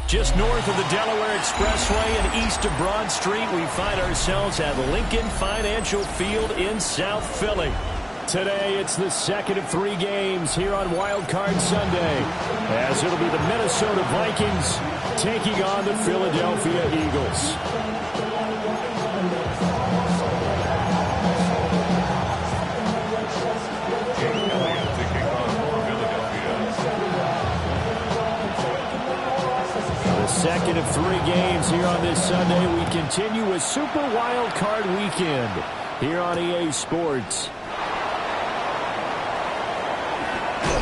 Just north of the Delaware Expressway and east of Broad Street, we find ourselves at Lincoln Financial Field in South Philly. Today, it's the second of 3 games here on Wild Card Sunday, as it'll be the Minnesota Vikings taking on the Philadelphia Eagles. Second of 3 games here on this Sunday. We continue with Super Wild Card Weekend here on EA Sports.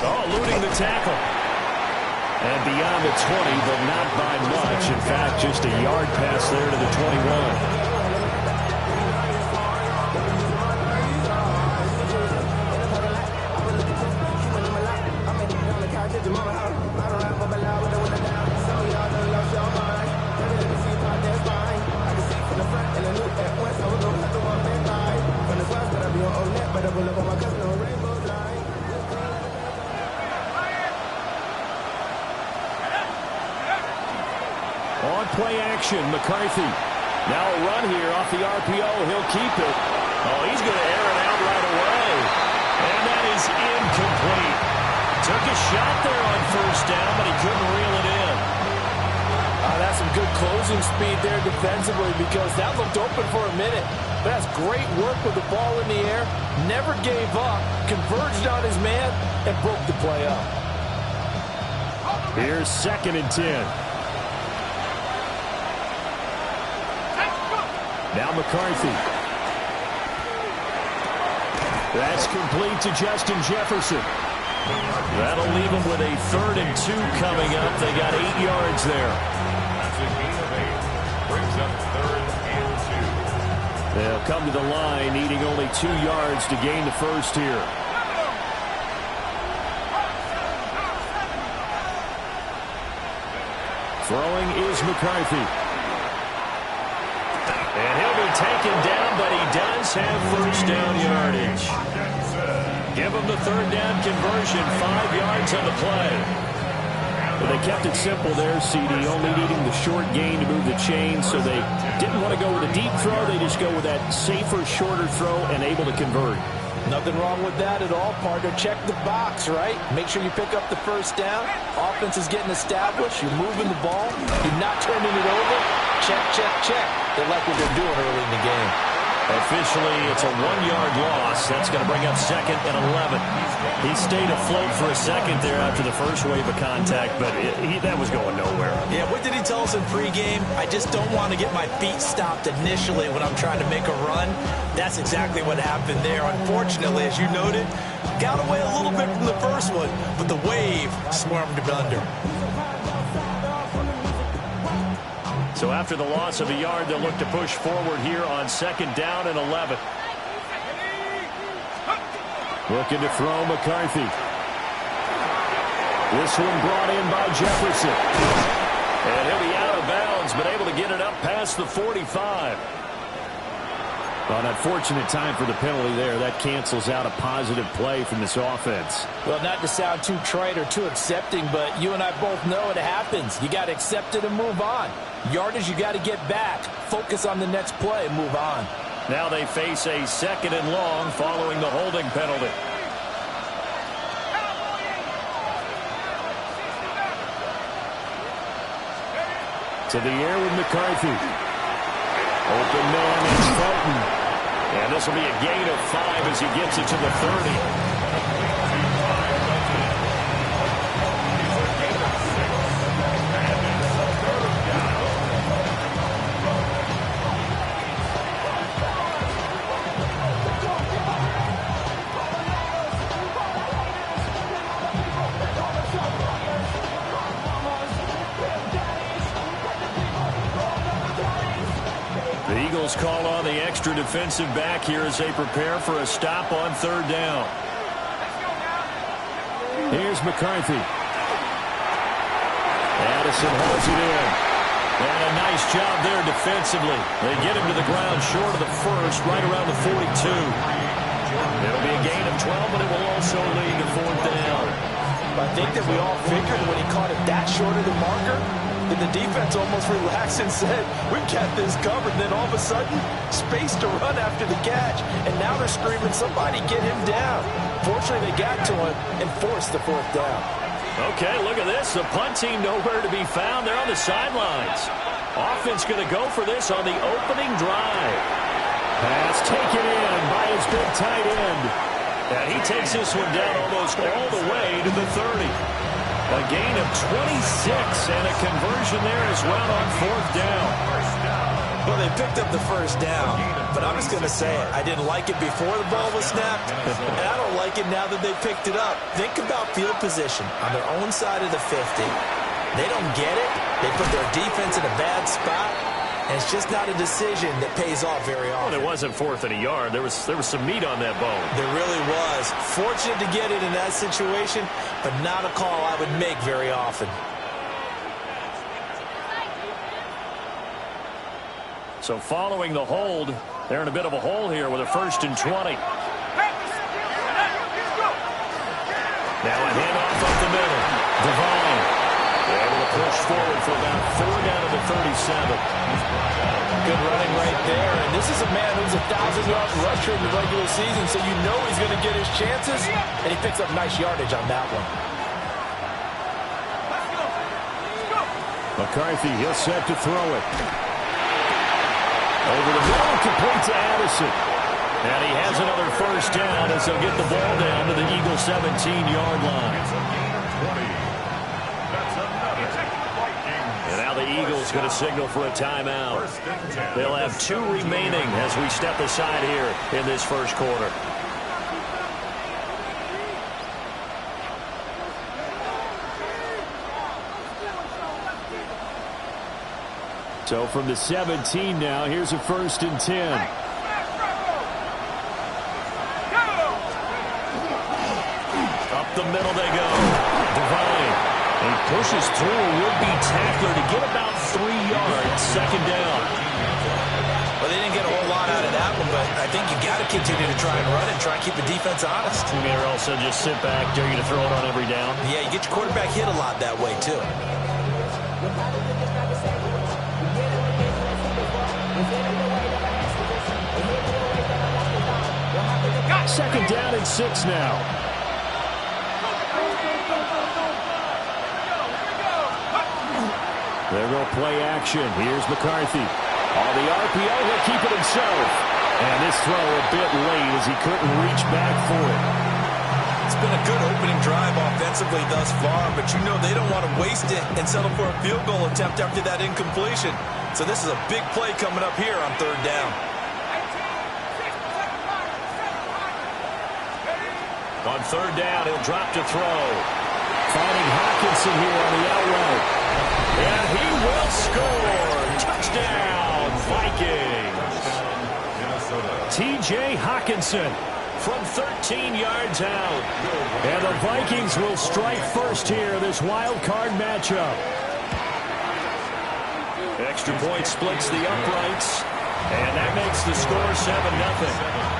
Eluding the tackle. And beyond the 20, but not by much. In fact, just a yard pass there to the 21. On play action, McCarthy. Now a run here off the RPO. He'll keep it. Oh, he's going to air it out right away. And that is incomplete. Took a shot there on first down, but he couldn't reel it in. That's some good closing speed there defensively, because that looked open for a minute. But that's great work with the ball in the air. Never gave up. Converged on his man and broke the play up. Here's 2nd and 10. Now McCarthy. That's complete to Justin Jefferson. That'll leave them with a 3rd and 2 coming up. They got 8 yards there. That's a gain of 8. Brings up 3rd and 2. They'll come to the line needing only 2 yards to gain the first here. Throwing is McCarthy. And he'll be taken down, but he does have first down yardage. Give him the 3rd down conversion, 5 yards on the play. But they kept it simple there, CD, only needing the short gain to move the chain, so they didn't want to go with a deep throw. They just go with that safer, shorter throw and able to convert. Nothing wrong with that at all, partner. Check the box, right? Make sure you pick up the first down. Offense is getting established. You're moving the ball. You're not turning it over. Check, check, check. They like what they're doing early in the game. Officially, it's a 1-yard loss. That's going to bring up 2nd and 11. He stayed afloat for a second there after the first wave of contact, but that was going nowhere. Yeah, what did he tell us in pregame? I just don't want to get my feet stopped initially when I'm trying to make a run. That's exactly what happened there. Unfortunately, as you noted, got away a little bit from the first one, but the wave swarmed him under. So after the loss of a yard, they'll look to push forward here on 2nd down and 11. Looking to throw McCarthy. This one brought in by Jefferson. And he'll be out of bounds, but able to get it up past the 45. Well, an unfortunate time for the penalty there. That cancels out a positive play from this offense. Well, not to sound too trite or too accepting, but you and I both know it happens. You got to accept it and move on. Yardage, you got to get back. Focus on the next play and move on. Now they face a 2nd and long following the holding penalty. To the air with McCarthy. Open man is Felton. And this will be a gain of 5 as he gets it to the 30. The Eagles call on the extra defensive back here as they prepare for a stop on 3rd down. Here's McCarthy. Addison holds it in. And a nice job there defensively. They get him to the ground short of the first, right around the 42. It'll be a gain of 12, but it will also lead to 4th down. I think that we all figured when he caught it that short of the marker, then the defense almost relaxed and said, we've got this covered. And then all of a sudden, space to run after the catch. And now they're screaming, somebody get him down. Fortunately, they got to him and forced the fourth down. Okay, look at this. The punt team nowhere to be found. They're on the sidelines. Offense going to go for this on the opening drive. Pass taken in by his big tight end. And he takes this one down almost all the way to the 30. A gain of 26 and a conversion there as well on fourth down. Well, they picked up the first down, but I'm just going to say it. I didn't like it before the ball was snapped, and I don't like it now that they picked it up. Think about field position on their own side of the 50. They don't get it. They put their defense in a bad spot, and it's just not a decision that pays off very often. Well, it wasn't fourth and a yard. There was some meat on that bone. There really was. Fortunate to get it in that situation, but not a call I would make very often. So following the hold, they're in a bit of a hole here with a 1st and 20. Now a handoff up the middle. Devine able to push forward for about 4 down to the 37. Good running right there. And this is a man who's a 1,000-yard rusher in the regular season, so you know he's going to get his chances. And he picks up nice yardage on that one. McCarthy, he'll set to throw it. Over the middle, complete to Addison. And he has another 1st down as they'll get the ball down to the Eagles' 17-yard line. And now the Eagles going to signal for a timeout. They'll have 2 remaining as we step aside here in this first quarter. So from the 17 now, here's a 1st and 10. Up the middle they go. Devine. He pushes through a would-be tackler to get about 3 yards. 2nd down. Well, they didn't get a whole lot out of that one, but I think you got to continue to try and run and try and keep the defense honest. You may also just sit back, dare you to throw it on every down. Yeah, you get your quarterback hit a lot that way, too. 2nd down and 6 now. There go play action. Here's McCarthy. On the RPO, he'll keep it himself. And this throw a bit late as he couldn't reach back for it. It's been a good opening drive offensively thus far, but you know they don't want to waste it and settle for a field goal attempt after that incompletion. So this is a big play coming up here on 3rd down. On 3rd down, he'll drop to throw. Finding Hockenson here on the out route. And he will score. Touchdown, Vikings. T.J. Hockenson from 13 yards out. And the Vikings will strike first here, this wild card matchup. Extra point splits the uprights. And that makes the score 7-0.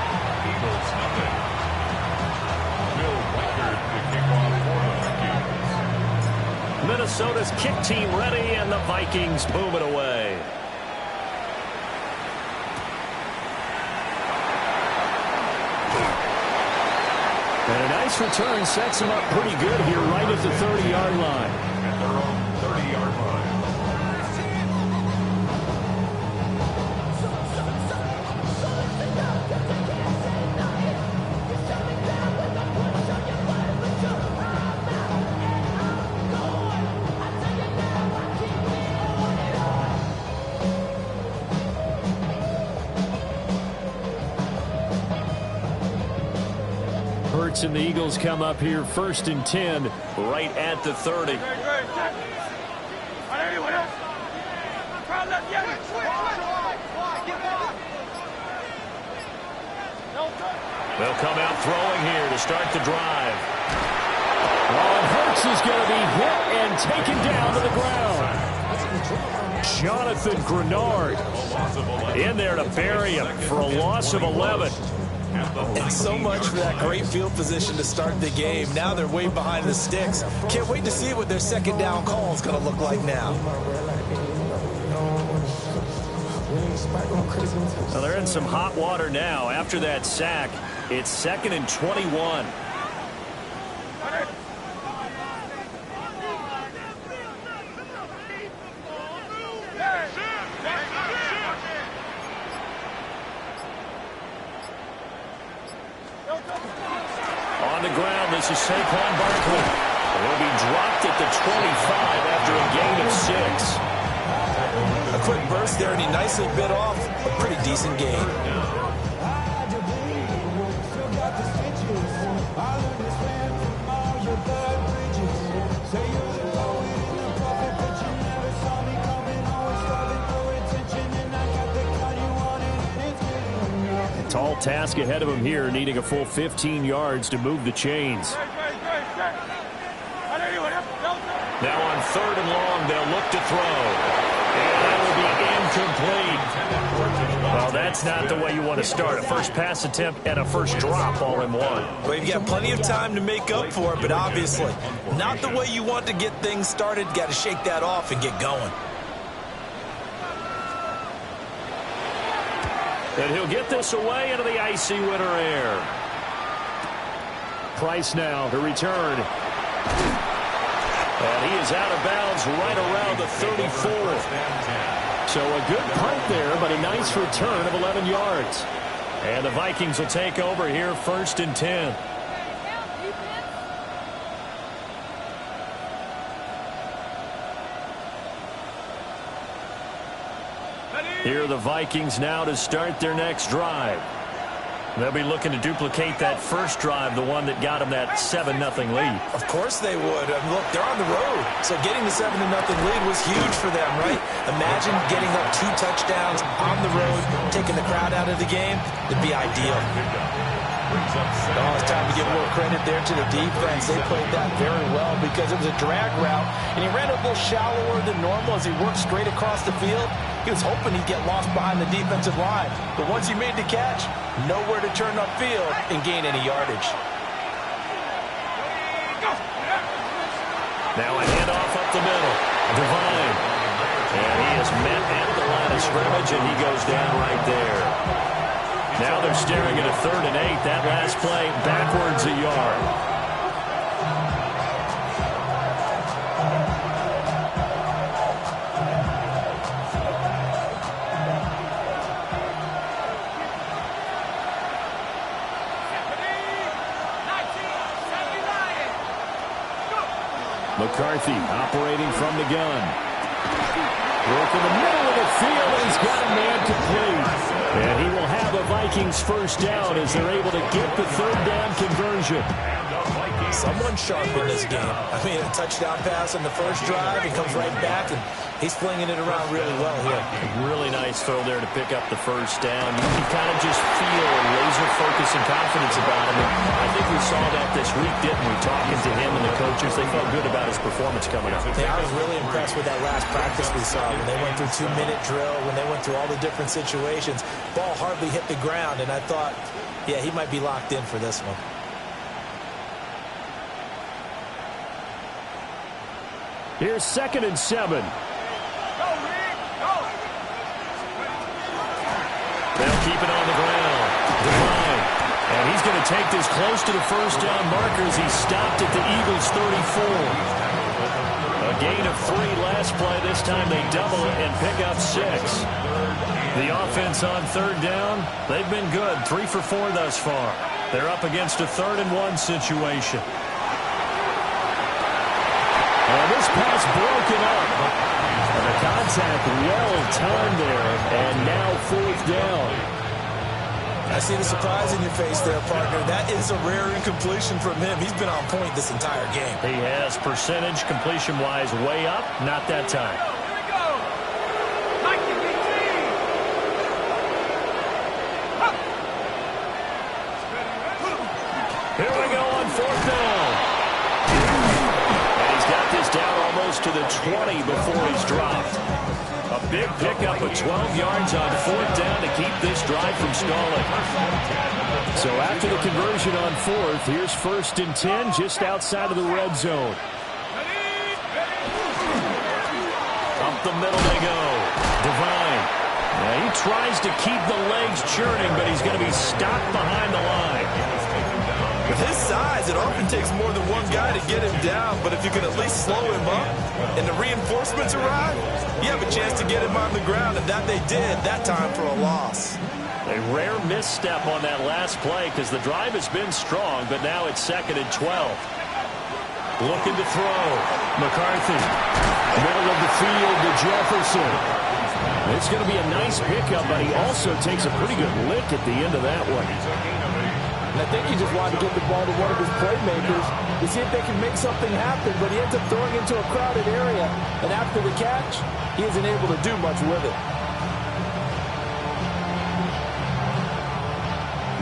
Minnesota's kick team ready, and the Vikings boom it away. And a nice return sets them up pretty good here right at the 30-yard line. At their own 30-yard line. And the Eagles come up here 1st and 10 right at the 30. They'll come out throwing here to start the drive. Hurts is going to be hit and taken down to the ground. Jonathan Grenard in there to bury him for a loss of 11. And so much for that great field position to start the game. Now they're way behind the sticks. Can't wait to see what their second down call is going to look like now. Well, they're in some hot water now. After that sack, it's 2nd and 21. On the ground, this is Saquon Barkley. He'll be dropped at the 25 after a gain of 6. A quick burst there, and he nicely bit off a pretty decent gain. Tall task ahead of him here, needing a full 15 yards to move the chains. Now on 3rd and long, they'll look to throw. And that will be incomplete. Well, that's not the way you want to start. A first pass attempt and a first drop all in one. Well, you've got plenty of time to make up for it, but obviously not the way you want to get things started. Got to shake that off and get going. And he'll get this away into the icy winter air. Price now to return. And he is out of bounds right around the 34. So a good punt there, but a nice return of 11 yards. And the Vikings will take over here, 1st and 10. Here are the Vikings now to start their next drive. They'll be looking to duplicate that first drive, the one that got them that 7-0 lead. Of course they would. I mean, look, they're on the road, so getting the 7-0 lead was huge for them, right? Imagine getting up 2 touchdowns on the road, taking the crowd out of the game. It'd be ideal. Oh, it's time to give more credit there to the defense. They played that very well because it was a drag route, and he ran a little shallower than normal as he worked straight across the field. He was hoping he'd get lost behind the defensive line, but once he made the catch, nowhere to turn upfield and gain any yardage. Now a handoff up the middle. Devine. And he is met at the line of scrimmage, and he goes down right there. Now they're staring at a 3rd and 8. That last play backwards a yard. McCarthy operating from the gun. Work in the middle of the field, and he's got a man complete. And he will have a Vikings first down as they're able to get the 3rd down conversion. Someone sharp in this game. I mean, a touchdown pass on the first drive. He comes right back, and he's flinging it around really well here. Really nice throw there to pick up the first down. You can kind of just feel a laser focus and confidence about him. And I think we saw that this week, didn't we? Talking to him and the coaches, they felt good about his performance coming up. Yeah, I was really impressed with that last practice we saw when they went through 2-minute drill, when they went through all the different situations. Ball hardly hit the ground, and I thought, yeah, he might be locked in for this one. Here's 2nd and 7. They'll keep it on the ground. Devine. And he's going to take this close to the first down marker as he stopped at the Eagles' 34. A gain of 3 last play. This time they double it and pick up 6. The offense on 3rd down, they've been good. 3 for 4 thus far. They're up against a 3rd and 1 situation. And this pass broken up. And the contact well timed there. And now 4th down. I see the surprise in your face there, partner. That is a rare incompletion from him. He's been on point this entire game. He has percentage completion-wise way up. Not that time. Here we go on 4th down. And he's got this down almost goes to the 20 before he's dropped. A big pickup of 12 yards on 4th down to keep this drive from stalling. So after the conversion on 4th, here's 1st and 10 just outside of the red zone. Up the middle they go. Devine. Now he tries to keep the legs churning, but he's going to be stopped behind the line. With his size, it often takes more than one guy to get him down, but if you can at least slow him up and the reinforcements arrive, you have a chance to get him on the ground, and that they did, that time for a loss. A rare misstep on that last play because the drive has been strong, but now it's 2nd and 12. Looking to throw. McCarthy. Middle of the field to Jefferson. It's going to be a nice pickup, but he also takes a pretty good lick at the end of that one. And I think he just wanted to get the ball to one of his playmakers to see if they can make something happen, but he ends up throwing into a crowded area, and after the catch, he isn't able to do much with it.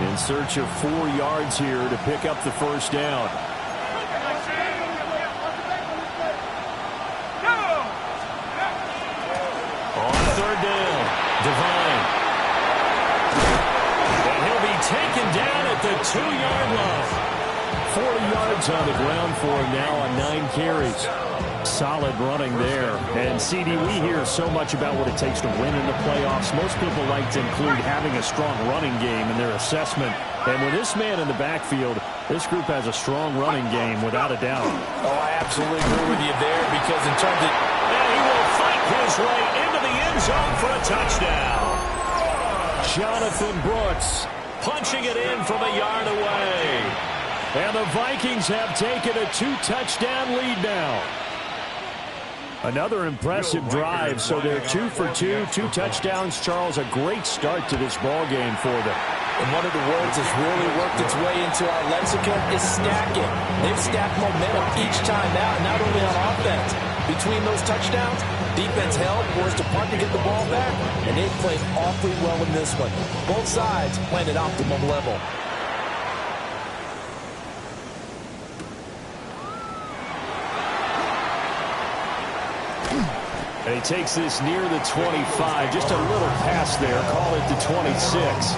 In search of 4 yards here to pick up the 1st down. On 3rd down, Devine. And he'll be taken down at the 2-yard line. 40 yards on the ground for him now on 9 carries. Solid running there. And, CD, we hear so much about what it takes to win in the playoffs. Most people like to include having a strong running game in their assessment. And with this man in the backfield, this group has a strong running game without a doubt. Oh, I absolutely agree with you there because in terms of... And he will fight his way into the end zone for a touchdown. Jonathan Brooks punching it in from a yard away. And the Vikings have taken a 2-touchdown lead now. Another impressive drive, so they're 2 for 2, 2 touchdowns. Charles, a great start to this ball game for them. And one of the words that's really worked its way into our lexicon is stacking. They've stacked momentum each time out, not only on offense. Between those touchdowns, defense held, forced to punt to get the ball back, and they've played awfully well in this one. Both sides playing at optimum level. And he takes this near the 25. Just a little pass there. Call it the 26.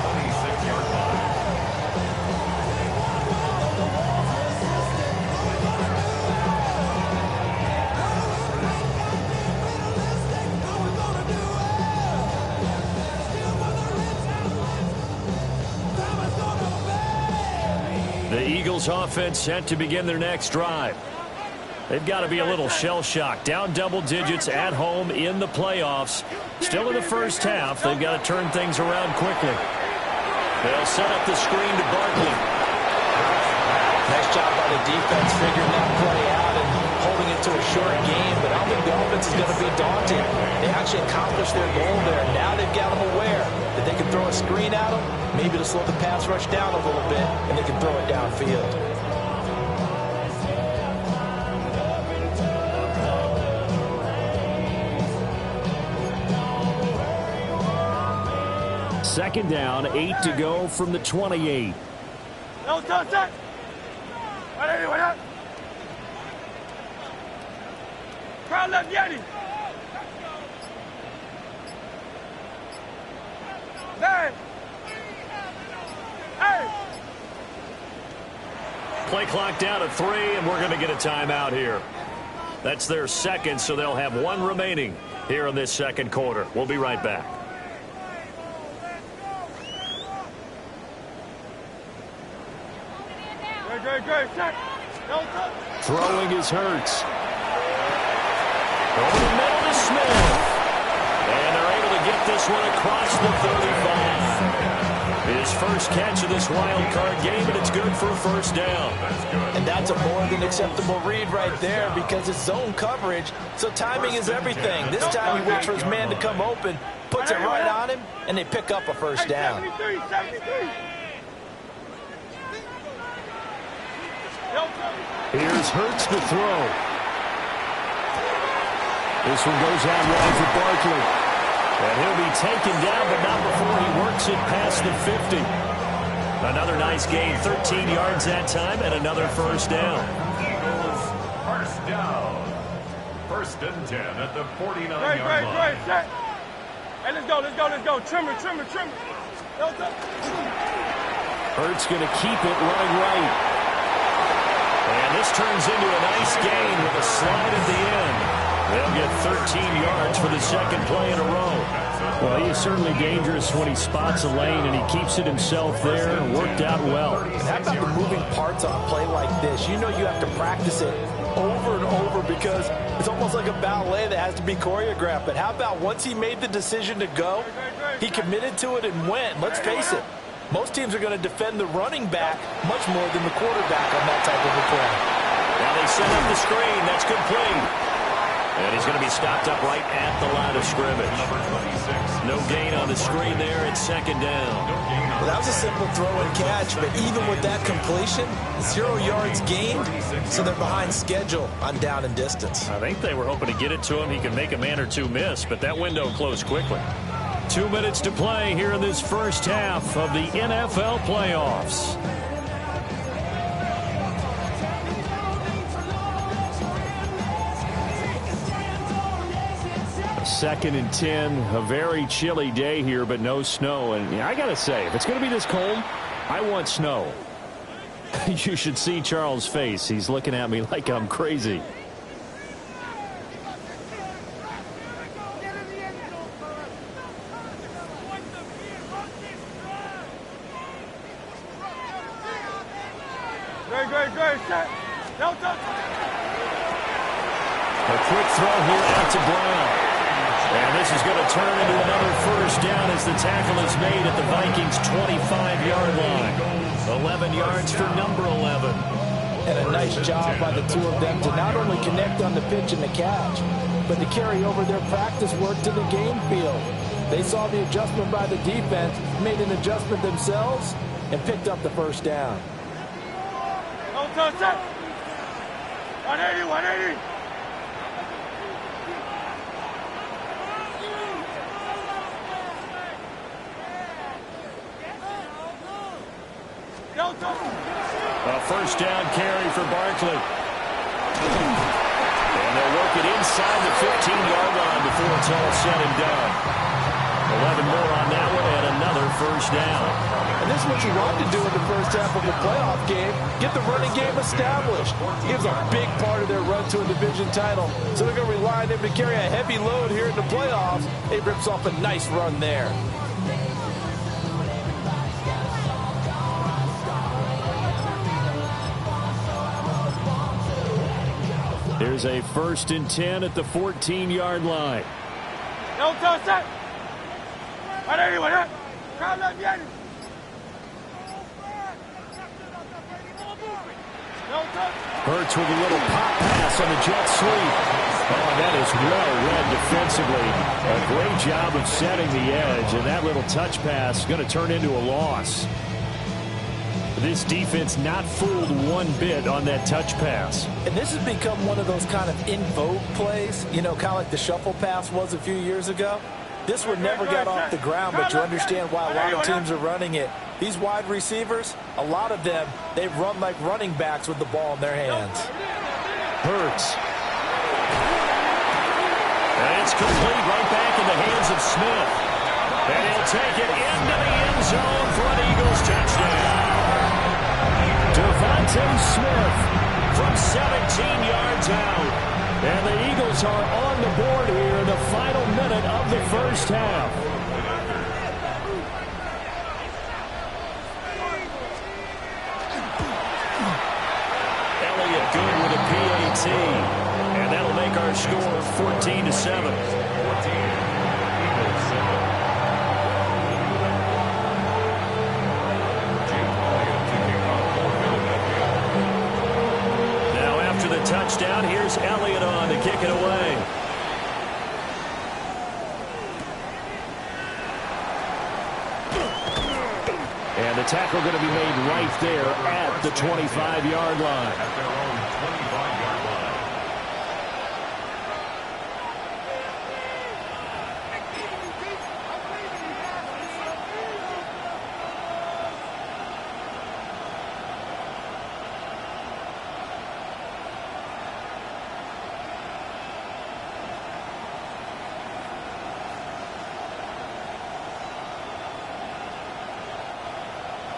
The Eagles offense set to begin their next drive. They've got to be a little shell-shocked. Down double digits at home in the playoffs. Still in the first half. They've got to turn things around quickly. They'll set up the screen to Barkley. Nice job by the defense figuring that play out and holding it to a short game. But I don't think the offense is going to be daunted. They actually accomplished their goal there. Now they've got them aware that they can throw a screen at them, maybe to slow the pass rush down a little bit, and they can throw it downfield. Second down, 8 to go from the 28. Play clock down to 3, and we're going to get a timeout here. That's their second, so they'll have 1 remaining here in this second quarter. We'll be right back. Throwing is Hurts. Over the middle to Smith. And they're able to get this one across the 35. His first catch of this wild card game, and it's good for a first down. And that's a more than acceptable read right there because it's zone coverage, so timing is everything. This time he waits for his man to come open, puts it right on him, and they pick up a first down. Here's Hurts to throw. This one goes out wide for Barkley. And he'll be taken down, but not before he works it past the 50. Another nice gain, 13 yards that time, and another first down. Eagles, first down. First and 10 at the 49-yard line. Great, set. Hey, let's go. Trimmer. Hurts going to keep it running right. And this turns into a nice gain with a slide at the end. They'll get 13 yards for the second play in a row. Well, he is certainly dangerous when he spots a lane, and he keeps it himself there. Worked out well. And how about the moving parts on a play like this? You know you have to practice it over and over because it's almost like a ballet that has to be choreographed. But how about once he made the decision to go, he committed to it and went. Let's face it, most teams are going to defend the running back much more than the quarterback on that type of a play. Now they set up the screen. That's complete. And he's going to be stopped up right at the line of scrimmage. No gain on the screen there. It's second down. Well, that was a simple throw and catch, but even with that completion, 0 yards gained, so they're behind schedule on down and distance. I think they were hoping to get it to him. He could make a man or two miss, but that window closed quickly. 2 minutes to play here in this first half of the NFL playoffs. Second and 10, a very chilly day here, but no snow. And I got to say, if it's going to be this cold, I want snow. You should see Charles' face. He's looking at me like I'm crazy. Great, set. No touch. A quick throw here out to Brown. And this is going to turn into another first down as the tackle is made at the Vikings' 25-yard line. 11 yards for number 11. And a nice job by the two of them to not only connect on the pitch and the catch, but to carry over their practice work to the game field. They saw the adjustment by the defense, made an adjustment themselves, and picked up the first down. No touch, set. 180. A first down carry for Barkley. And they'll work it inside the 15-yard line before it's all said and done. 11 more on that one and another first down. And this is what you want to do in the first half of a playoff game. Get the running game established. Gives a big part of their run to a division title. So they're going to rely on him to carry a heavy load here in the playoffs. It rips off a nice run there. Here's a first and 10 at the 14-yard line. No touch, set. 180. Hurts with a little pop pass on the jet sweep. Oh, that is well read defensively. A great job of setting the edge, and that little touch pass is going to turn into a loss. This defense not fooled one bit on that touch pass. And this has become one of those kind of in vogue plays, you know, kind of like the shuffle pass was a few years ago. This one never got off the ground, but you understand why a lot of teams are running it. These wide receivers, a lot of them, they run like running backs with the ball in their hands. Hurts. And it's complete right back in the hands of Smith. And he'll take it into the end zone for an Eagles touchdown. Devontae Smith from 17 yards out. And the Eagles are on the board here in the final minute of the first half. Elliott good with a PAT. And that'll make our score 14-7. Touchdown. Here's Elliott on to kick it away. And the tackle going to be made right there at the 25-yard line. At their own 25-yard line.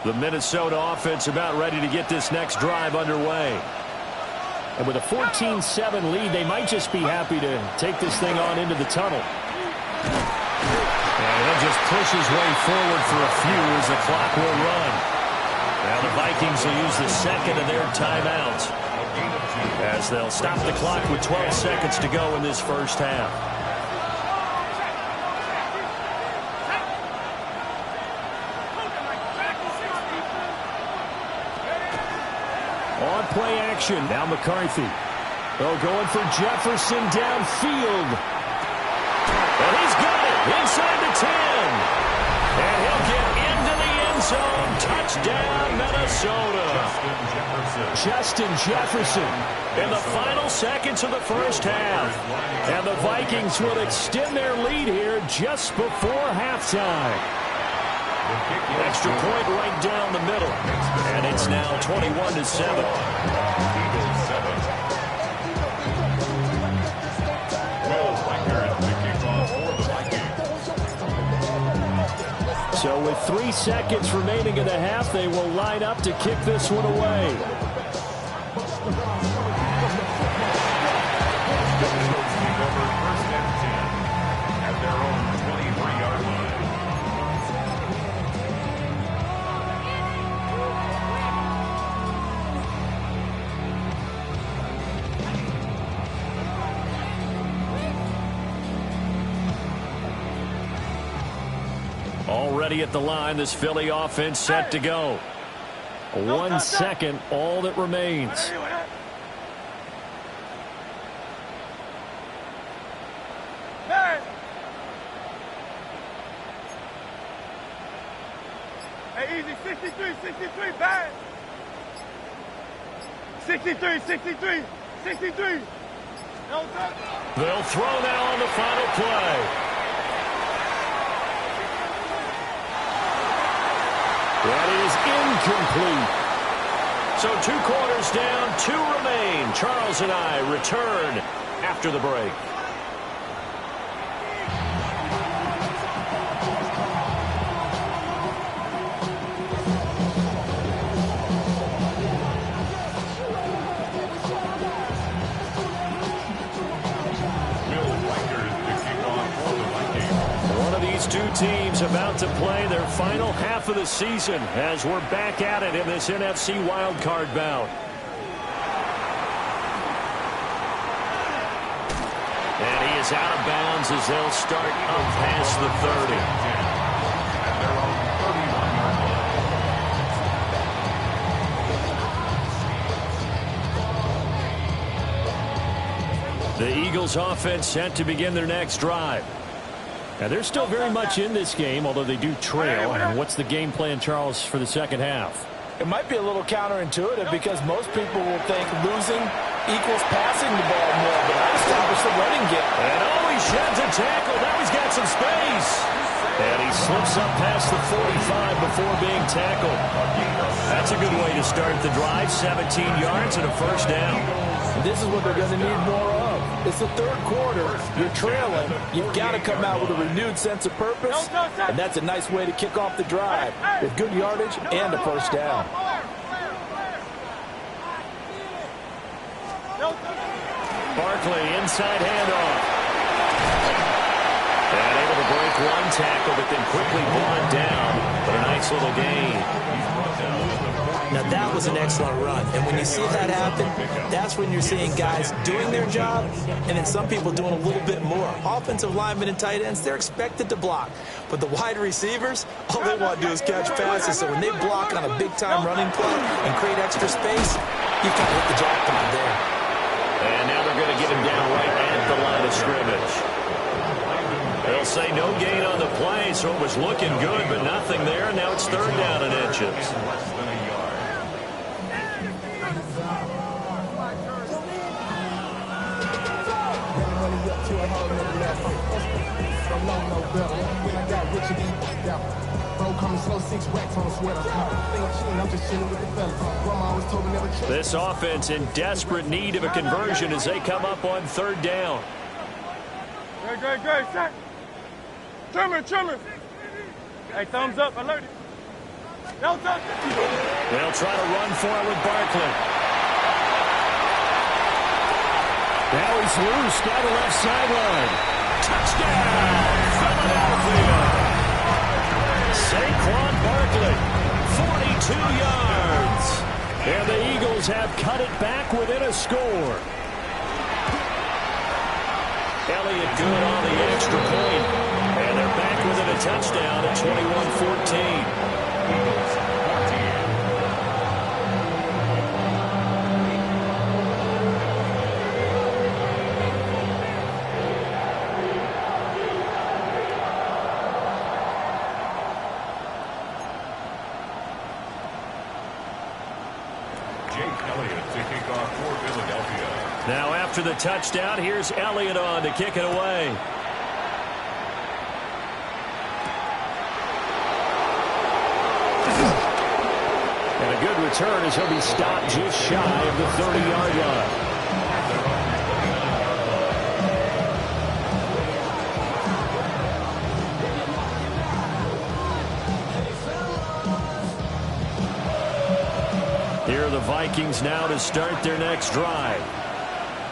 The Minnesota offense about ready to get this next drive underway. And with a 14-7 lead, they might just be happy to take this thing on into the tunnel. And he'll just push his way forward for a few as the clock will run. Now the Vikings will use the second of their timeouts as they'll stop the clock with 12 seconds to go in this first half. On play action, now McCarthy. They're going for Jefferson downfield. And he's got it inside the 10. And he'll get into the end zone. Touchdown, Minnesota. Justin Jefferson in the final seconds of the first half. And the Vikings will extend their lead here just before halftime. Extra point right down the middle. And it's now 21-7. So with 3 seconds remaining in the half, they will line up to kick this one away. At their own 23-yard line. Already at the line, this Philly offense set to go. 1 second, all that remains. Hey, easy, 63, 63, bad. 63, 63, 63. No touch. They'll throw now on the final play. That is incomplete. So 2 quarters down, 2 remain. Charles and I return after the break. Two teams about to play their final half of the season as we're back at it in this NFC wildcard bout. And he is out of bounds as they'll start up past the 30. The Eagles offense set to begin their next drive. Now, they're still very much in this game, although they do trail. And what's the game plan, Charles, for the second half? It might be a little counterintuitive because most people will think losing equals passing the ball more, but I established the running game. And he sheds a tackle. Now he's got some space. And he slips up past the 45 before being tackled. That's a good way to start the drive. 17 yards and a first down. And this is what they're going to need more of. It's the third quarter. You're trailing. You've got to come out with a renewed sense of purpose. And that's a nice way to kick off the drive with good yardage and a first down. Barkley, inside handoff. And able to break one tackle, but then quickly brought down. But a nice little gain. Now, that was an excellent run. And when you see that happen, that's when you're seeing guys doing their job and then some people doing a little bit more. Offensive linemen and tight ends, they're expected to block. But the wide receivers, all they want to do is catch passes. So when they block on a big-time running play and create extra space, you kind of hit the jackpot there. And now they're going to get him down right at the line of scrimmage. They'll say no gain on the play, so it was looking good, but nothing there. Now it's third down and inches. This offense in desperate need of a conversion as they come up on third down. Great, set. Trimmer. Hey, thumbs up, alert it. No touch. They'll try to run for it with Barkley. Now he's loose down the left sideline. Touchdown, Philadelphia. Saquon Barkley, 42 yards. And the Eagles have cut it back within a score. Elliott good on the extra point. And they're back within a touchdown at 21-14. Now after the touchdown, here's Elliott on to kick it away. And a good return as he'll be stopped just shy of the 30-yard line. Here are the Vikings now to start their next drive.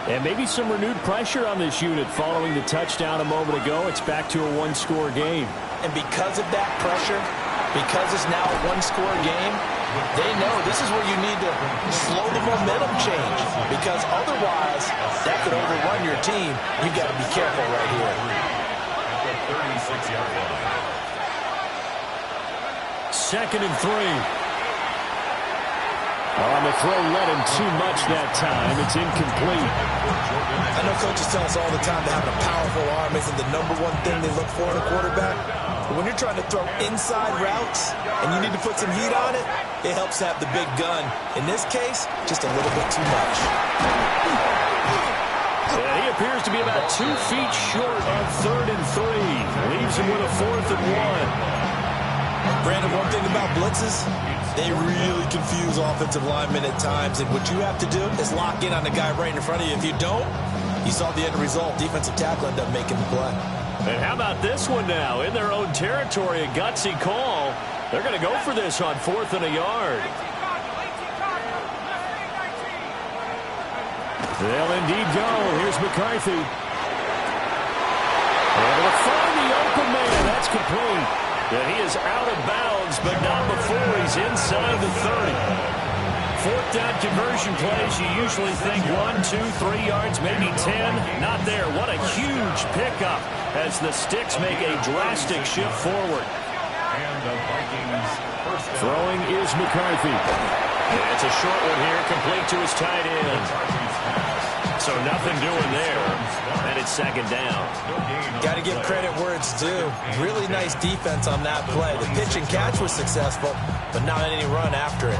And maybe some renewed pressure on this unit following the touchdown a moment ago. It's back to a one-score game. And because of that pressure, because it's now a one-score game, they know this is where you need to slow the momentum change. Because otherwise, that could overrun your team. You've got to be careful right here. At the 36-yard line. 2nd and 3. On the throw, led him too much that time. It's incomplete. I know coaches tell us all the time that having a powerful arm isn't the #1 thing they look for in a quarterback. But when you're trying to throw inside routes and you need to put some heat on it, it helps to have the big gun. In this case, just a little bit too much. And he appears to be about 2 feet short on 3rd and 3. Leaves him with a 4th and 1. Brandon, one thing about blitzes, they really confuse offensive linemen at times, and what you have to do is lock in on the guy right in front of you. If you don't, you saw the end result. Defensive tackle ended up making the play. And how about this one now? In their own territory, a gutsy call. They're going to go for this on 4th and a yard. They'll indeed go. Here's McCarthy. Able to find the open man. That's complete. And he is out of bounds, but not before he's inside the 30. 4th down conversion plays, you usually think 1, 2, 3 yards, maybe 10. Not there. What a huge pickup as the Sticks make a drastic shift forward. And the Vikings first down. Throwing is McCarthy. And it's a short one here, complete to his tight end. So nothing doing there. And it's 2nd down. Got to give credit where it's due. Really nice defense on that play. The pitch and catch was successful, but not any run after it.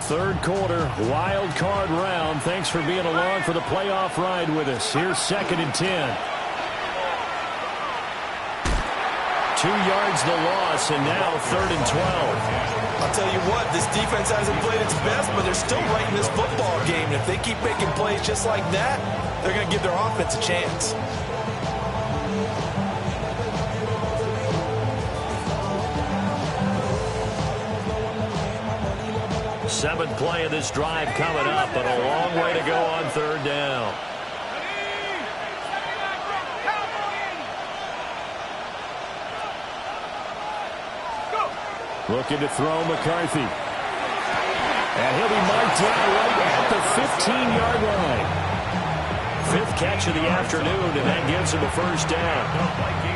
Third quarter, wild card round. Thanks for being along for the playoff ride with us. Here's 2nd and 10. 2 yards the loss, and now 3rd and 12. I'll tell you what, this defense hasn't played its best, but they're still right in this football game. And if they keep making plays just like that, they're going to give their offense a chance. Seventh play of this drive coming up, but a long way to go on 3rd down. Looking to throw McCarthy. And he'll be marked down right at the 15-yard line. 5th catch of the afternoon, and that gives him a 1st down.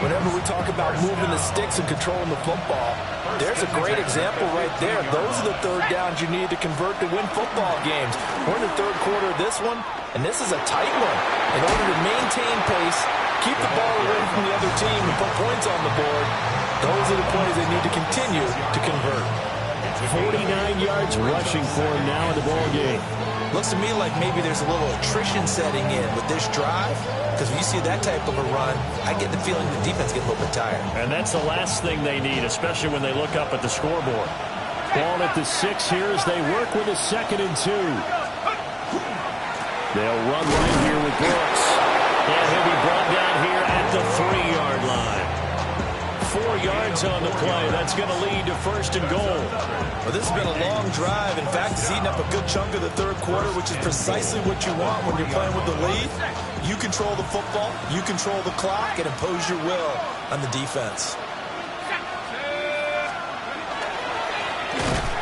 Whenever we talk about moving the sticks and controlling the football, there's a great example right there. Those are the 3rd downs you need to convert to win football games. We're in the 3rd quarter of this one, and this is a tight one. In order to maintain pace, keep the ball away from the other team, and put points on the board, those are the plays they need to continue to convert. 49 yards rushing for him now in the ball game. Looks to me like maybe there's a little attrition setting in with this drive, because when you see that type of a run, I get the feeling the defense gets a little bit tired. And that's the last thing they need, especially when they look up at the scoreboard. Ball at the 6 here as they work with a 2nd and 2. They'll run right here with Brooks. And he'll be brought down here at the 3-yard line. 4 yards on the play. That's going to lead to first and goal. Well, this has been a long drive. In fact, it's eaten up a good chunk of the third quarter, which is precisely what you want when you're playing with the lead. You control the football, you control the clock, and impose your will on the defense.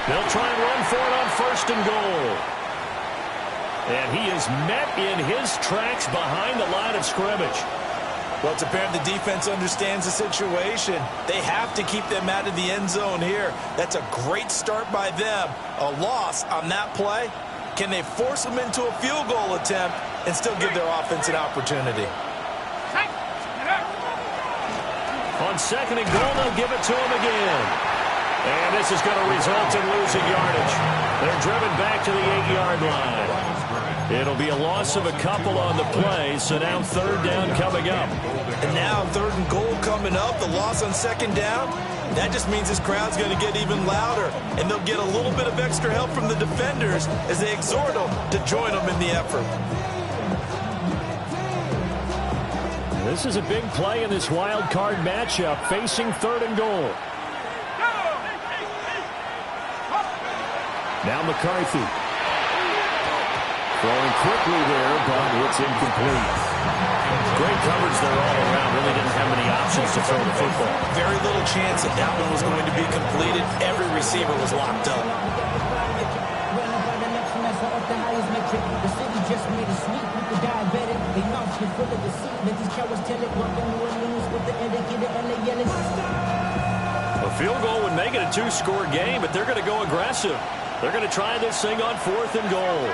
They'll try and run for it on first and goal. And he is met in his tracks behind the line of scrimmage. Well, it's apparent the defense understands the situation. They have to keep them out of the end zone here. That's a great start by them. A loss on that play. Can they force them into a field goal attempt and still give their offense an opportunity? On second and goal, they'll give it to him again. And this is going to result in losing yardage. They're driven back to the 8-yard line. It'll be a loss of a couple on the play, so now third down coming up. And now third and goal coming up, the loss on second down. That just means this crowd's going to get even louder, and they'll get a little bit of extra help from the defenders as they exhort them to join them in the effort. This is a big play in this wild card matchup, facing third and goal. Now McCarthy. Throwing quickly there, but it's incomplete. Great coverage there all around. Really didn't have many options to throw the football. Very little chance that that one was going to be completed. Every receiver was locked up. A field goal would make it a 2-score game, but they're going to go aggressive. They're going to try this thing on fourth and goal.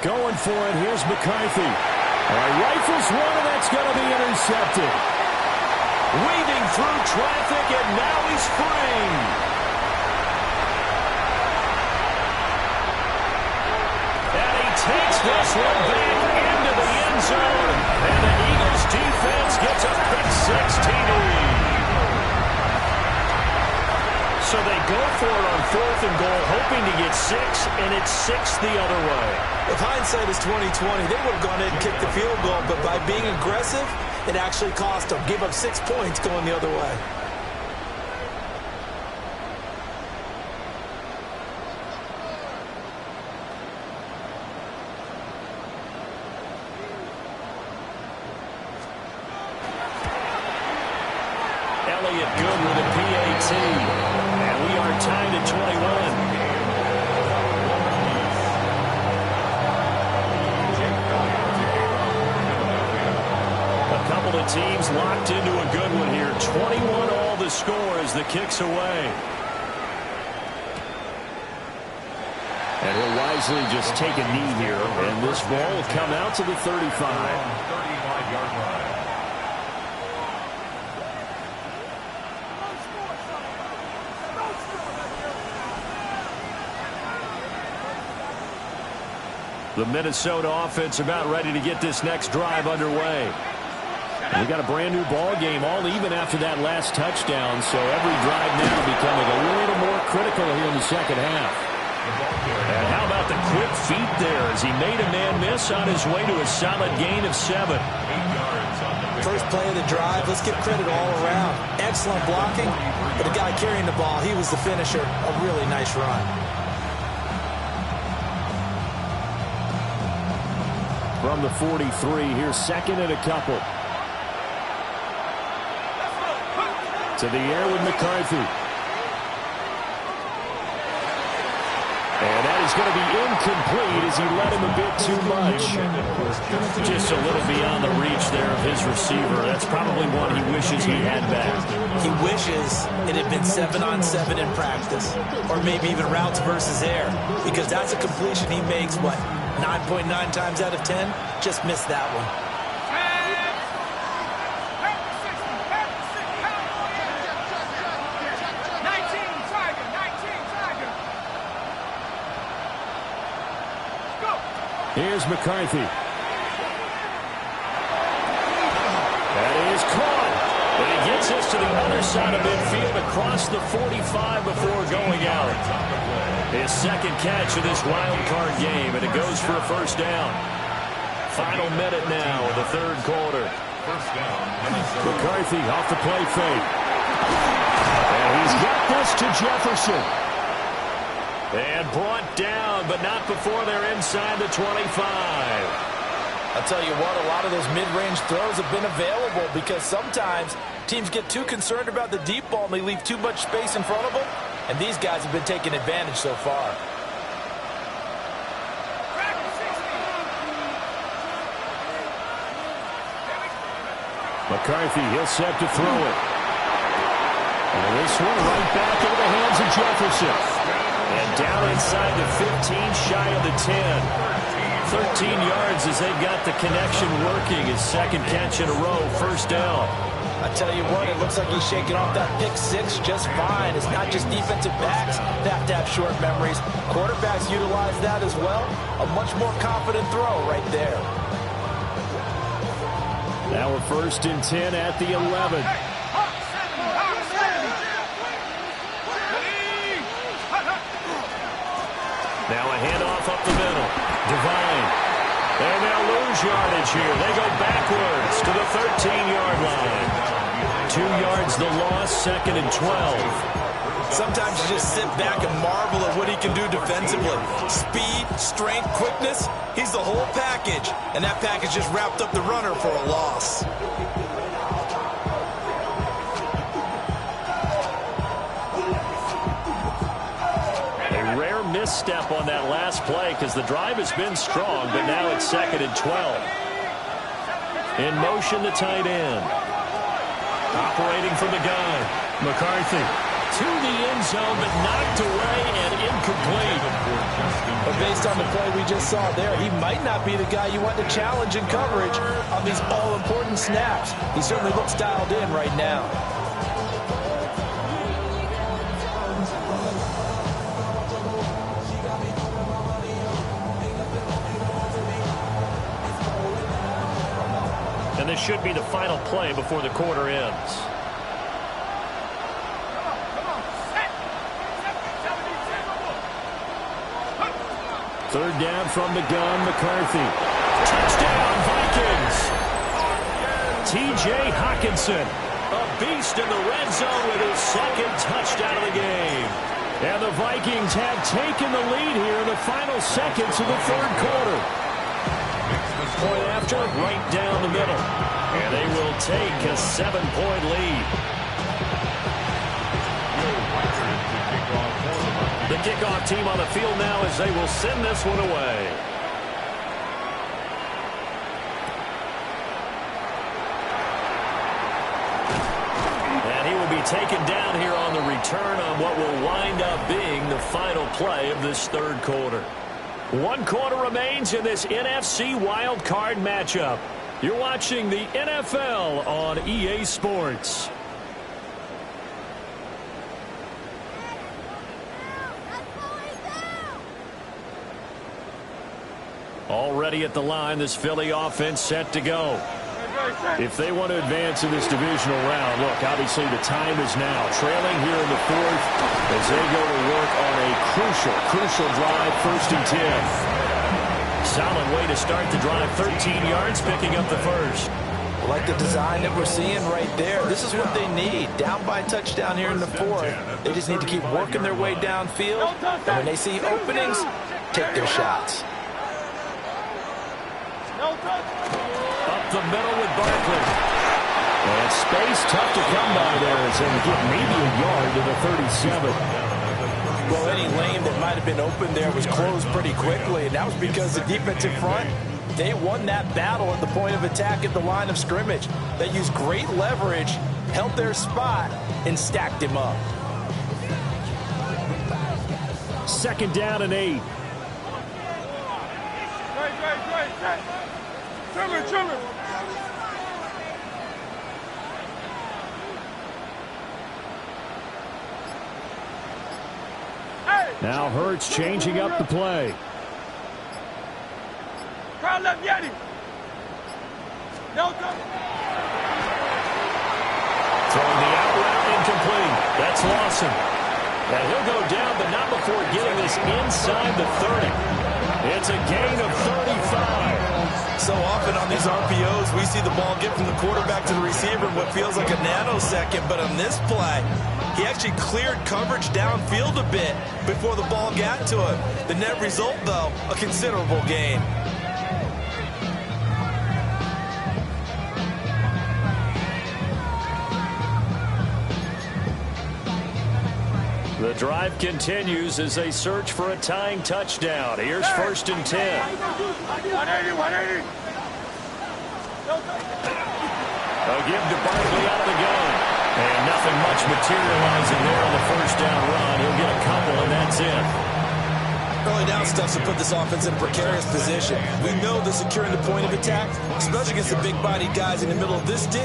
Going for it. Here's McCarthy. Rifles one, and that's going to be intercepted. Weaving through traffic, and now he's free. And he takes this one back into the end zone. And the Eagles defense gets a pick-6 TD. So they go for it on fourth and goal, hoping to get 6, and it's 6 the other way. If hindsight is 20/20, they would have gone ahead and kicked the field goal, but by being aggressive, it actually cost them. Give up 6 points going the other way. Elliott good with a PAT. And we are tied at 21. A couple of teams locked into a good one here. 21 all the score as the kick's away. And he'll wisely just take a knee here. And this ball will come out to the 35. 35-yard line. The Minnesota offense about ready to get this next drive underway. And we got a brand new ball game, all even after that last touchdown. So every drive now becoming a little more critical here in the second half. And how about the quick feet there as he made a man miss on his way to a solid gain of 7. First play of the drive, let's give credit all around. Excellent blocking, but the guy carrying the ball, he was the finisher. A really nice run. From the 43, here's second and a couple. To the air with McCarthy. And that is going to be incomplete as he led him a bit too much. Just a little beyond the reach there of his receiver. That's probably one he wishes he had back. He wishes it had been 7-on-7 in practice. Or maybe even routes versus air. Because that's a completion he makes, what, 9.9 times out of 10? Just missed that one. Here's McCarthy. That is caught. And he gets us to the other side of midfield across the 45 before going out. His second catch of this wild card game, and it goes for a first down. Final minute now of the third quarter. First down. McCarthy off the play fake. And he's got this to Jefferson. And brought down, but not before they're inside the 25. I'll tell you what, a lot of those mid-range throws have been available because sometimes teams get too concerned about the deep ball and they leave too much space in front of them. And these guys have been taking advantage so far. McCarthy, he'll set to throw it. And this one right back into the hands of Jefferson. And down inside the 15, shy of the 10. 13 yards as they've got the connection working. His second catch in a row, first down. I tell you what, it looks like he's shaking off that pick six just fine. It's not just defensive backs that have to have short memories. Quarterbacks utilize that as well. A much more confident throw right there. Now we're first and 10 at the 11. Now a handoff up the middle. Devine. And they'll lose yardage here. They go backwards to the 13-yard line. 2 yards the loss, second and 12. Sometimes you just sit back and marvel at what he can do defensively. Speed, strength, quickness, he's the whole package. And that package just wrapped up the runner for a loss. A rare misstep on that last play because the drive has been strong, but now it's second and 12. In motion, the tight end. Operating from the gun. McCarthy to the end zone, but knocked away and incomplete. But based on the play we just saw there, he might not be the guy you want to challenge in coverage on these all-important snaps. He certainly looks dialed in right now. And this should be the final play before the quarter ends. Third down from the gun, McCarthy. Touchdown, Vikings! T.J. Hockenson, a beast in the red zone with his second touchdown of the game. And the Vikings have taken the lead here in the final seconds of the third quarter. Point after, right down the middle. And they will take a 7-point lead. The kickoff team on the field now as they will send this one away. And he will be taken down here on the return on what will wind up being the final play of this third quarter. 1 quarter remains in this NFC Wild Card matchup. You're watching the NFL on EA Sports. Already at the line, this Philly offense set to go. If they want to advance in this divisional round, look, obviously the time is now. Trailing here in the fourth as they go to work on a crucial drive, first and 10. Solid way to start the drive, 13 yards, picking up the first. I like the design that we're seeing right there. This is what they need. Down by a touchdown here in the fourth. They just need to keep working their way downfield. And when they see openings, take their shots. Up the middle with Barkley. And space tough to come by there as they get maybe a yard to the 37. Well, any lane that might have been open there was closed pretty quickly, and that was because the defensive front, they won that battle at the point of attack at the line of scrimmage. They used great leverage, held their spot, and stacked him up. Second down and 8. Trimmer. Now Hurts changing up the play. Crowd left Yeti. No, Throwing the out route incomplete. That's Lawson. And he'll go down, but not before getting this inside the 30. It's a gain of 35. So often on these RPOs, we see the ball get from the quarterback to the receiver in what feels like a nanosecond. But on this play, he actually cleared coverage downfield a bit before the ball got to him. The net result, though, a considerable gain. The drive continues as they search for a tying touchdown. Here's 1st and 10. 180, 180. A give to Barkley out of the gun. And nothing much materializing there on the 1st down run. He'll get a couple, and that's it. Early down stuff to put this offense in a precarious position. We know that securing the point of attack, especially against the big-bodied guys in the middle of this D,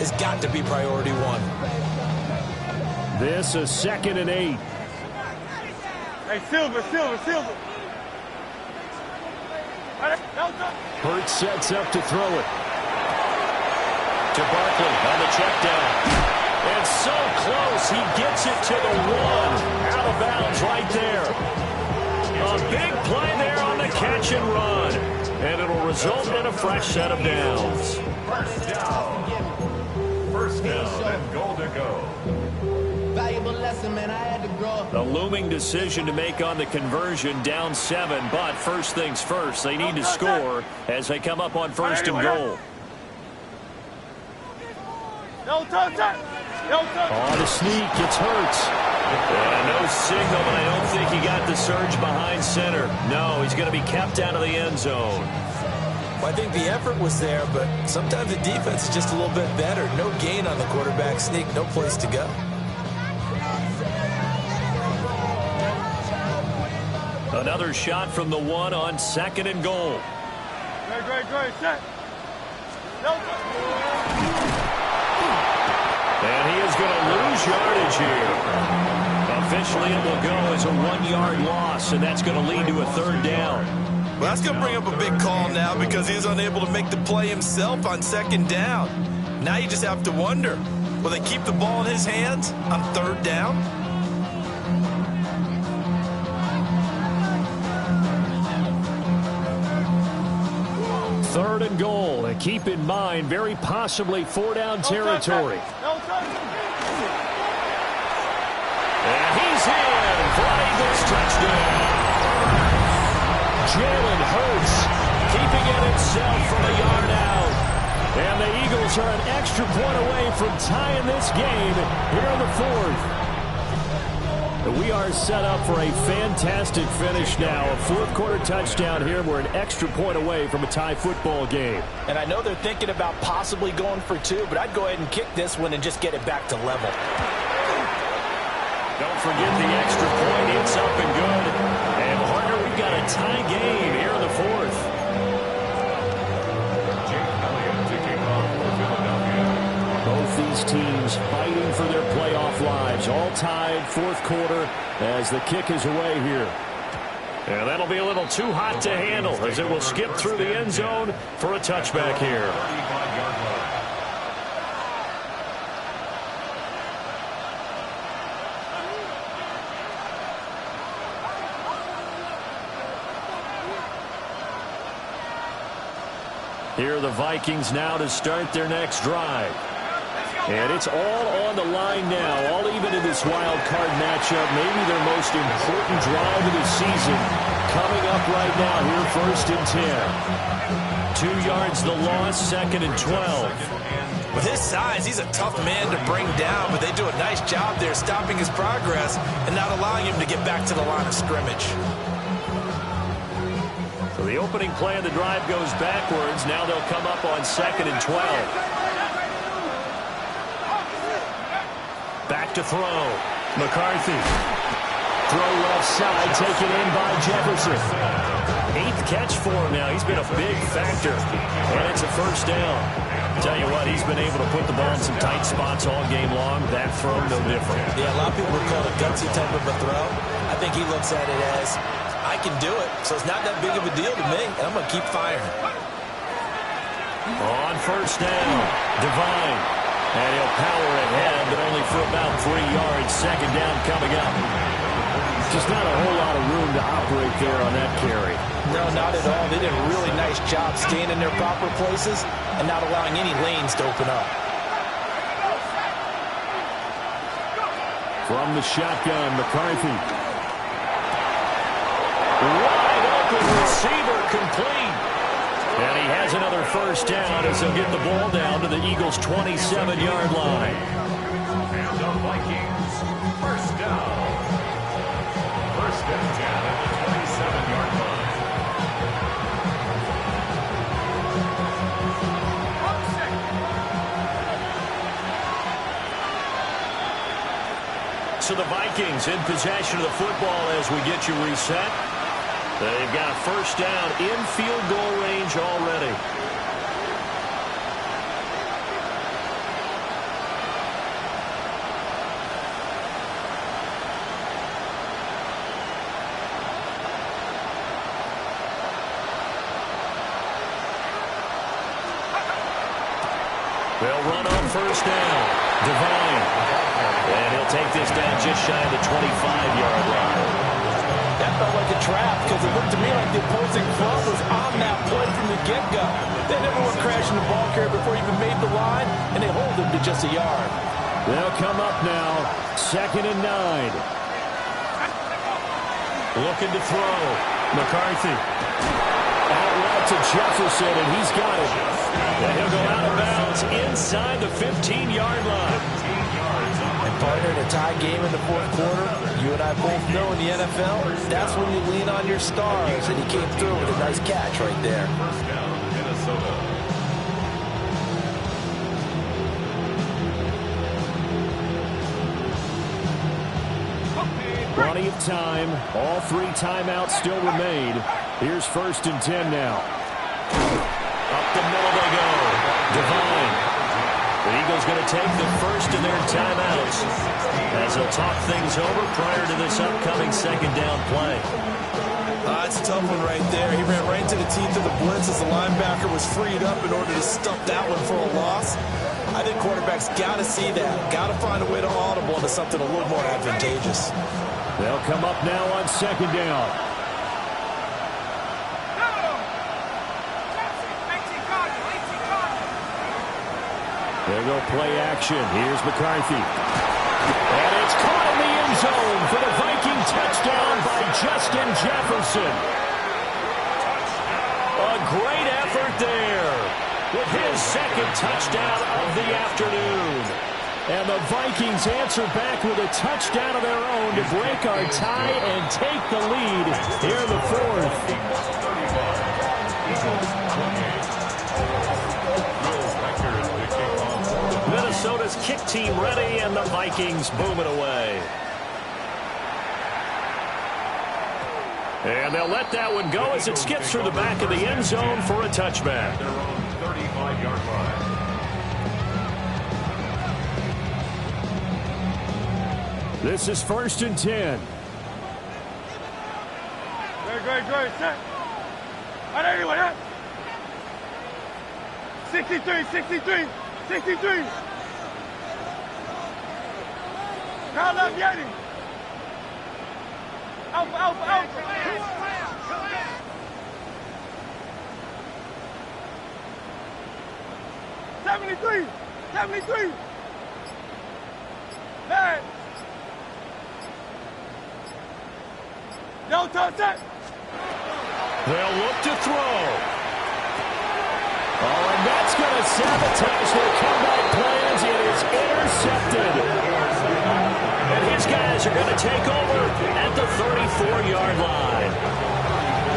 has got to be priority one. This is 2nd and 8. Hey, Silver. Hurts sets up to throw it. To Barkley on the check down. And so close, he gets it to the 1. Out of bounds right there. A big play there on the catch and run. And it'll result in a fresh set of downs. First down and goal to go. Valuable lesson, man. I had to grow up. A looming decision to make on the conversion, down 7. But first things first, they need to score as they come up on 1st and goal. On the sneak, it's Hurts. And no signal, but I don't think he got the surge behind center. No, he's going to be kept out of the end zone. Well, I think the effort was there, but sometimes the defense is just a little bit better. No gain on the quarterback sneak, no place to go. Another shot from the 1 on 2nd and goal. Great. Set. And he is going to lose yardage here. Officially, it will go as a 1-yard loss, and that's going to lead to a 3rd down. Well, that's going to bring up a big call now because he's unable to make the play himself on 2nd down. Now you just have to wonder, will they keep the ball in his hands on 3rd down? Third and goal, and keep in mind, very possibly 4-down territory. And he's in for an Eagles touchdown. Jalen Hurts keeping it himself from a yard out. And the Eagles are an extra point away from tying this game here in the 4th. We are set up for a fantastic finish now. A 4th-quarter touchdown here. We're an extra point away from a tie football game. And I know they're thinking about possibly going for 2, but I'd go ahead and kick this one and just get it back to level. Don't forget the extra point. It's up and good. And partner, we've got a tie game here in the 4th. Jake Elliott to kick off for Philadelphia. Both these teams fighting for their playoff lives. All tied, 4th quarter, as the kick is away here. And that'll be a little too hot to handle as it will skip through the end zone for a touchback here. 35-yard line. Here are the Vikings now to start their next drive. And it's all on the line now, all even in this wild card matchup. Maybe their most important drive of the season coming up right now here, 1st and 10. 2 yards the loss, 2nd and 12. With his size, he's a tough man to bring down, but they do a nice job there stopping his progress and not allowing him to get back to the line of scrimmage. So the opening play of the drive goes backwards. Now they'll come up on 2nd and 12. Back to throw. McCarthy. Throw left side, taken in by Jefferson. 8th catch for him now. He's been a big factor. And it's a 1st down. Tell you what, he's been able to put the ball in some tight spots all game long. That throw, no different. Yeah, a lot of people would call it a gutsy type of a throw. I think he looks at it as, I can do it, so it's not that big of a deal to me, and I'm going to keep firing. On 1st down, Devine. And he'll power ahead, but only for about 3 yards. Second down coming up. Just not a whole lot of room to operate there on that carry. No, not at all. They did a really nice job staying in their proper places and not allowing any lanes to open up. From the shotgun, McCarthy. Wide open receiver, complete. And he has another first down as he'll get the ball down to the Eagles' 27-yard line. And the Vikings, first down. First and 10 at the 27-yard line. So the Vikings in possession of the football as we get you reset. They've got a first down in field goal range already. They'll run on first down. Devine. And he'll take this down just shy of the 25-yard line. That felt like a trap because it looked to me like the opposing front was on that play from the get-go. They never went crashing the ball carrier before he even made the line, and they hold him to just a yard. They'll come up now, 2nd and 9. Looking to throw. McCarthy. Out route to Jefferson, and he's got it. And he'll go out of bounds inside the 15-yard line. And partner, in a tie game in the fourth quarter, you and I both know in the NFL, that's when you lean on your stars, and he came through with a nice catch right there. First down, Minnesota. Plenty of time. All 3 timeouts still remain. Here's 1st and 10 now. Up the middle they go. Devine. The Eagles going to take the first of their timeouts as they'll talk things over prior to this upcoming second down play. It's a tough one right there. He ran right into the teeth of the blitz as the linebacker was freed up in order to stuff that one for a loss. I think quarterbacks got to see that. Got to find a way to audible into something a little more advantageous. They'll come up now on second down. There go play action. Here's McCarthy. And it's caught in the end zone for the Viking touchdown by Justin Jefferson. A great effort there with his second touchdown of the afternoon. And the Vikings answer back with a touchdown of their own to break our tie and take the lead here in the fourth. Minnesota's kick team ready, and the Vikings boom it away. And they'll let that one go as it skips through the back of the end zone for a touchback. Their own 35-yard line. This is 1st and 10. Great, set. On anyone, huh? 63. Now left, Yanni. Alpha. 73. Man. No touch it. They'll look to throw. Oh, and that's going to sabotage their comeback plans. It is intercepted. And his guys are going to take over at the 34-yard line.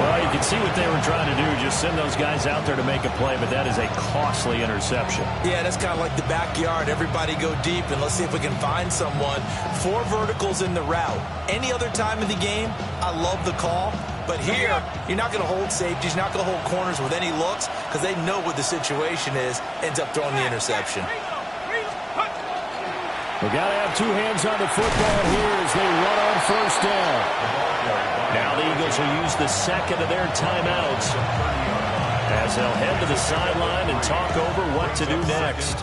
Well, you can see what they were trying to do, just send those guys out there to make a play, but that is a costly interception. Yeah, that's kind of like the backyard. Everybody go deep, and let's see if we can find someone. 4 verticals in the route. Any other time in the game, I love the call. But here, you're not going to hold safeties, you're not going to hold corners with any looks because they know what the situation is, ends up throwing the interception. We've got to have 2 hands on the football here as they run on first down. Now the Eagles will use the second of their timeouts. As they'll head to the sideline and talk over what to do next.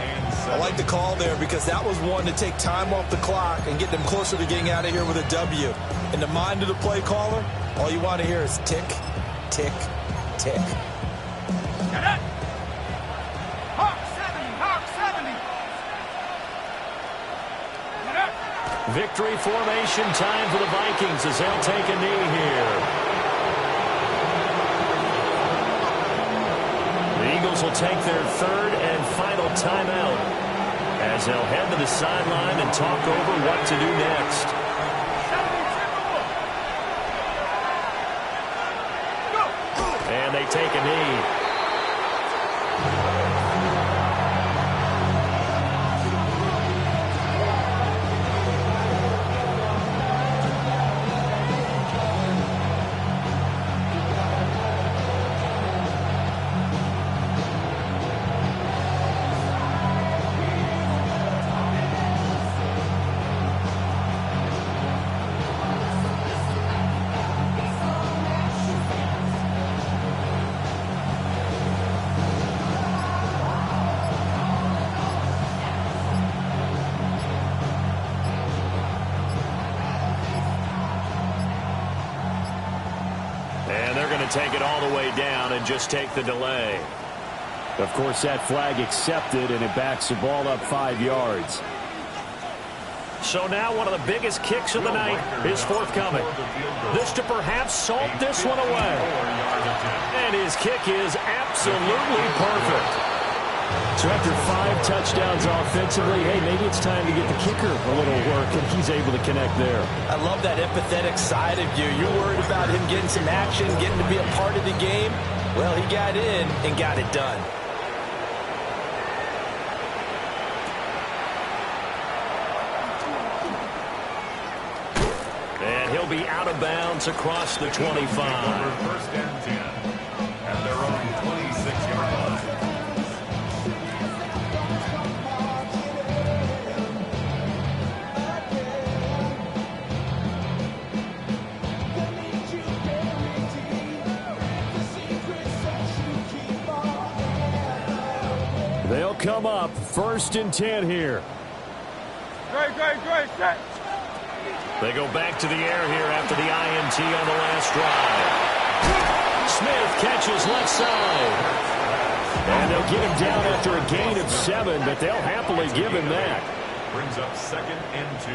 I like the call there because that was one to take time off the clock and get them closer to getting out of here with a W. In the mind of the play caller, all you want to hear is tick, tick, tick. Hawk 70, Hawk 70. Victory formation time for the Vikings as they'll take a knee here. The Eagles will take their third and final timeout as they'll head to the sideline and talk over what to do next. And they take a knee. Take it all the way down and just take the delay. Of course, that flag accepted, and it backs the ball up 5 yards. So now one of the biggest kicks of the night is forthcoming. This to perhaps salt this one away. And his kick is absolutely perfect. So after 5 touchdowns offensively, hey, maybe it's time to get the kicker a little work, and he's able to connect there. I love that empathetic side of you. You're worried about him getting some action, getting to be a part of the game. Well, he got in and got it done. And he'll be out of bounds across the 25. First and 10 at their own 26-yard line. They'll come up 1st and 10 here. Great, set. They go back to the air here after the INT on the last drive. Smith catches left side. And they'll get him down after a gain of 7, but they'll happily give him that. Brings up 2nd and 2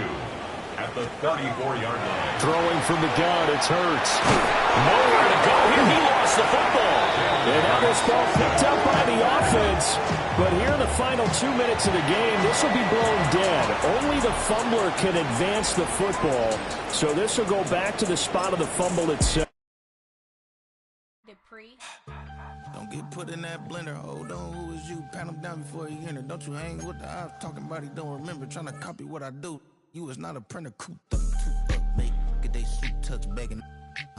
at the 34-yard line. Throwing from the gun, it's Hurts. Nowhere to go here. He lost the football. And now this ball picked up by the offense. But here in the final 2 minutes of the game, this will be blown dead. Only the fumbler can advance the football. So this will go back to the spot of the fumble itself. Don't get put in that blender. Hold on, who is you? Pat him down before you enter. Don't you hang with the ops talking about he don't remember. Trying to copy what I do. You is not a printer. Cooped up, make. Get they suit touch bagging